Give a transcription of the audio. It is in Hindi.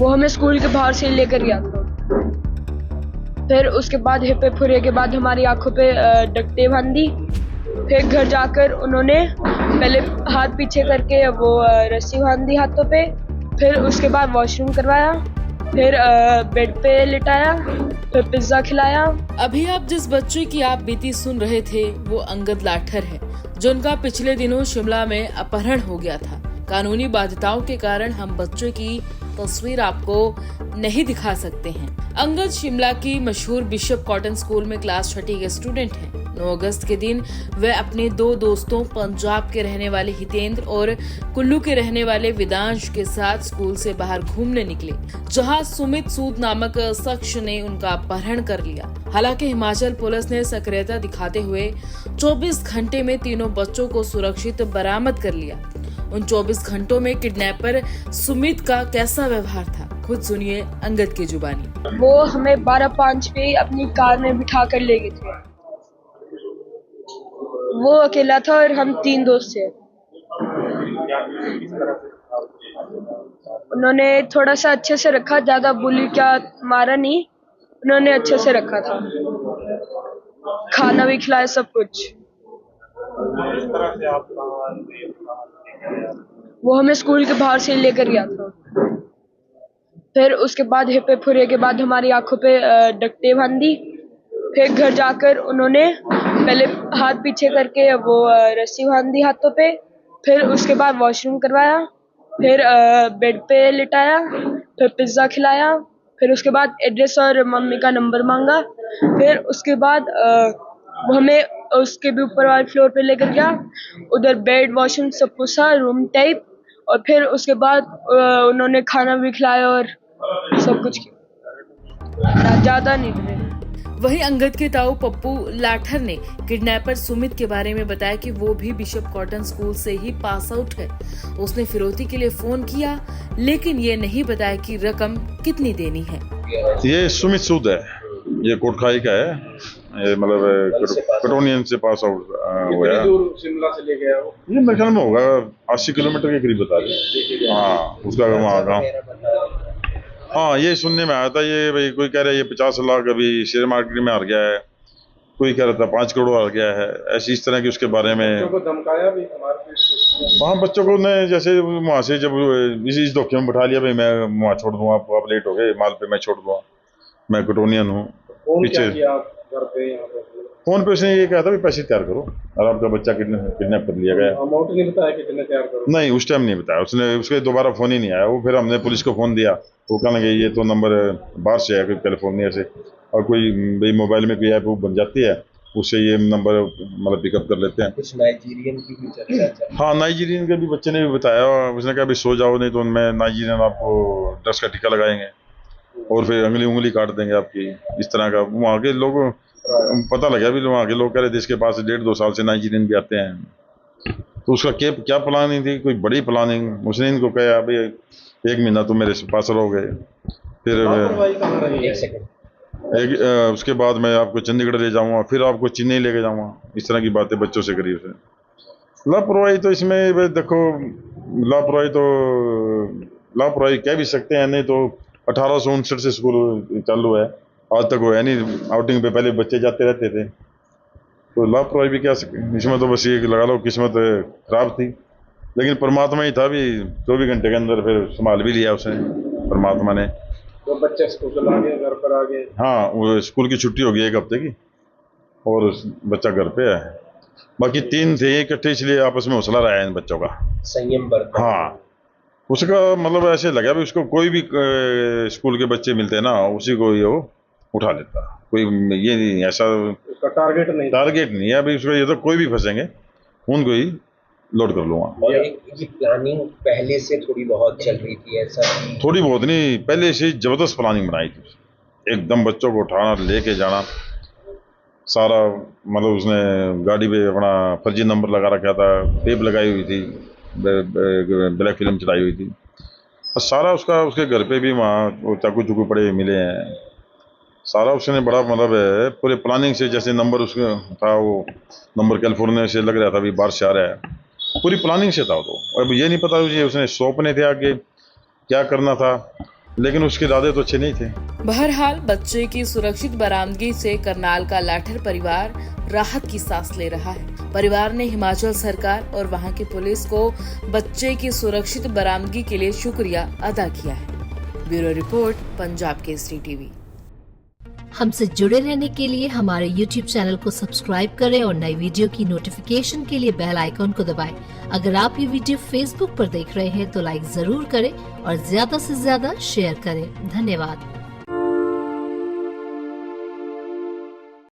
वो हमें स्कूल के बाहर से लेकर गया था। फिर उसके बाद हिप्पे फुरे के बाद हमारी आंखों पे डक्टे बांधी। फिर घर जाकर उन्होंने पहले हाथ पीछे करके वो रस्सी बांधी हाथों पे। फिर उसके बाद वॉशरूम करवाया। फिर बेड पे लिटाया। फिर पिज्जा खिलाया। अभी आप जिस बच्चे की आप बीती सुन रहे थे वो अंगद लाठर है, जिनका पिछले दिनों शिमला में अपहरण हो गया था। कानूनी बाध्यताओं के कारण हम बच्चे की तस्वीर आपको नहीं दिखा सकते हैं। अंगद शिमला की मशहूर बिशप कॉटन स्कूल में क्लास 6 के स्टूडेंट हैं। 9 अगस्त के दिन वे अपने 2 दोस्तों पंजाब के रहने वाले हितेंद्र और कुल्लू के रहने वाले वेदांश के साथ स्कूल से बाहर घूमने निकले, जहां सुमित सूद नामक शख्स ने उनका अपहरण कर लिया। हालांकि हिमाचल पुलिस ने सक्रियता दिखाते हुए 24 घंटे में तीनों बच्चों को सुरक्षित बरामद कर लिया। उन 24 घंटों में किडनैपर सुमित का कैसा व्यवहार था, खुद सुनिए अंगद की जुबानी। वो हमें 12-5 पे अपनी कार में बिठा कर ले गए थे। वो अकेला था और हम 3 दोस्त थे। उन्होंने थोड़ा सा अच्छे से रखा, ज्यादा बुली क्या मारा नहीं, उन्होंने अच्छे से रखा था, खाना भी खिलाया, सब कुछ। वो हमें स्कूल के बाहर से लेकर गया था। फिर उसके बाद हिप्पे फुरे के बाद हमारी आंखों पे डक्टे बांधी। फिर घर जाकर उन्होंने पहले हाथ पीछे करके वो रस्सी बांधी हाथों पे। फिर उसके बाद वॉशरूम करवाया। फिर बेड पे लिटाया। फिर पिज्जा खिलाया। फिर उसके बाद एड्रेस और मम्मी का नंबर मांगा। फिर उसके बाद वो हमें उसके भी ऊपर वाले फ्लोर पे लेकर गया। उधर बेड, वॉशरूम सब कुछ था, रूम टाइप। और फिर उसके बाद उन्होंने खाना भी खिलाया और सब कुछ किया, ज्यादा नहीं थे। वहीं अंगद के ताऊ पप्पू लाठर ने किडनैपर सुमित के बारे में बताया कि वो भी बिशप कॉटन स्कूल से ही पास आउट है। उसने फिरौती के लिए फोन किया, लेकिन ये नहीं बताया कि रकम कितनी देनी है। ये सुमित सूद है, ये कोटखाई का है, ये मतलब कटोनियन से पास आउट हुआ है। शिमला से ले गया वो, ये मेरे ख्याल में होगा 80 किलोमीटर के करीब बता रहे। हाँ, उसका वहाँ गाँव। हाँ, ये सुनने में आया था, ये भाई कोई कह रहा है ये 50 लाख अभी शेयर मार्केट में हार गया है, कोई कह रहा था 5 करोड़ हार गया है, ऐसी इस तरह की उसके बारे में। बच्चों को धमकाया भी वहाँ बच्चों को ने जैसे वहाँ से जब इस धोखे में बैठा लिया, भाई मैं वहाँ छोड़ दूँगा आपको, आप लेट हो गए माल पे, मैं छोड़ दूँगा, मैं कटोनियन हूँ। पीछे फोन पे उसने ये कहा था, पैसे तैयार करो और आपका बच्चा किडनैप कर लिया गया। अमाउंट नहीं बताया कितने तैयार करो? नहीं, उस टाइम नहीं बताया उसने, उसके दोबारा फोन ही नहीं आया। वो फिर हमने पुलिस को फोन दिया, वो कहने लगे ये तो नंबर बाहर से है, कोई कैलिफोर्निया से, और कोई भाई मोबाइल में कोई ऐप बन जाती है, उससे ये नंबर मतलब पिकअप कर लेते हैं। कुछ नाइजीरियन की भी चर्चा। हाँ, नाइजीरियन के भी बच्चे ने भी बताया, उसने कहा सो जाओ नहीं तो उनमें नाइजीरियन आपको ड्रग्स का टीका लगाएंगे और फिर उंगली काट देंगे आपकी, इस तरह का। वहाँ के लोग पता लगा भी, वहाँ के लोग कह रहे थे इसके पास 1.5-2 साल से नाइजीरियन भी आते हैं। तो उसका क्या प्लानिंग थी, कोई बड़ी प्लानिंग। उसने इनको कहा भाई 1 महीना तो मेरे पास रहोगे, फिर उसके बाद मैं आपको चंडीगढ़ ले जाऊंगा, फिर आपको चेन्नई लेके जाऊंगा, इस तरह की बातें बच्चों से करी उसे। लापरवाही तो इसमें देखो, लापरवाही कह भी सकते हैं, नहीं तो 1859 से स्कूल चालू है, आज तक वो है नहीं, आउटिंग पे पहले बच्चे जाते रहते थे, तो लापरवाही भी क्या सके इसमें। तो बस ये लगा लो किस्मत खराब थी, लेकिन परमात्मा ही था भी, 24 घंटे के अंदर फिर संभाल भी लिया उसने परमात्मा ने। तो बच्चे स्कूल आ गए, घर पर आ गए। हाँ, वो स्कूल की छुट्टी हो गई 1 हफ्ते की और बच्चा घर पे है। बाकी 3 थे इकट्ठे, इसलिए आपस में हौसला रहा है इन बच्चों का, संयम बरता। हाँ, उसका मतलब ऐसे लगा भी उसको कोई भी स्कूल के बच्चे मिलते हैं ना, उसी को ये वो उठा लेता, कोई ये नहीं, ऐसा उसका टारगेट नहीं है अभी उसका, ये तो कोई भी फंसेंगे उनको ही लोड कर लूंगा। और ये प्लानिंग पहले से थोड़ी बहुत चल रही थी, ऐसा थोड़ी बहुत नहीं, पहले से जबरदस्त प्लानिंग बनाई थी, एकदम बच्चों को उठाना, लेके जाना, सारा मतलब उसने गाड़ी पे अपना फर्जी नंबर लगा रखा था, टेप लगाई हुई थी, ब्लैक फिल्म चढ़ाई हुई थी, और सारा उसका उसके घर पे भी वहाँ चाकू चुकू पड़े मिले हैं, सारा उसने बड़ा मतलब है पूरे प्लानिंग से। जैसे नंबर उसका था, वो नंबर कैलिफोर्निया से लग रहा था, अभी बाहर से आ रहा है, पूरी प्लानिंग से था वो। तो अब ये नहीं पता ये उसने सौंपने थे आगे क्या करना था, लेकिन उसके इरादे तो अच्छे नहीं थे। बहरहाल बच्चे की सुरक्षित बरामदगी से करनाल का लाठर परिवार राहत की सांस ले रहा है। परिवार ने हिमाचल सरकार और वहां की पुलिस को बच्चे की सुरक्षित बरामदगी के लिए शुक्रिया अदा किया है। Bureau report, Punjab Kesari TV. हमसे जुड़े रहने के लिए हमारे YouTube चैनल को सब्सक्राइब करें और नई वीडियो की नोटिफिकेशन के लिए बेल आइकॉन को दबाएं। अगर आप ये वीडियो Facebook पर देख रहे हैं तो लाइक जरूर करें और ज्यादा से ज्यादा शेयर करें। धन्यवाद।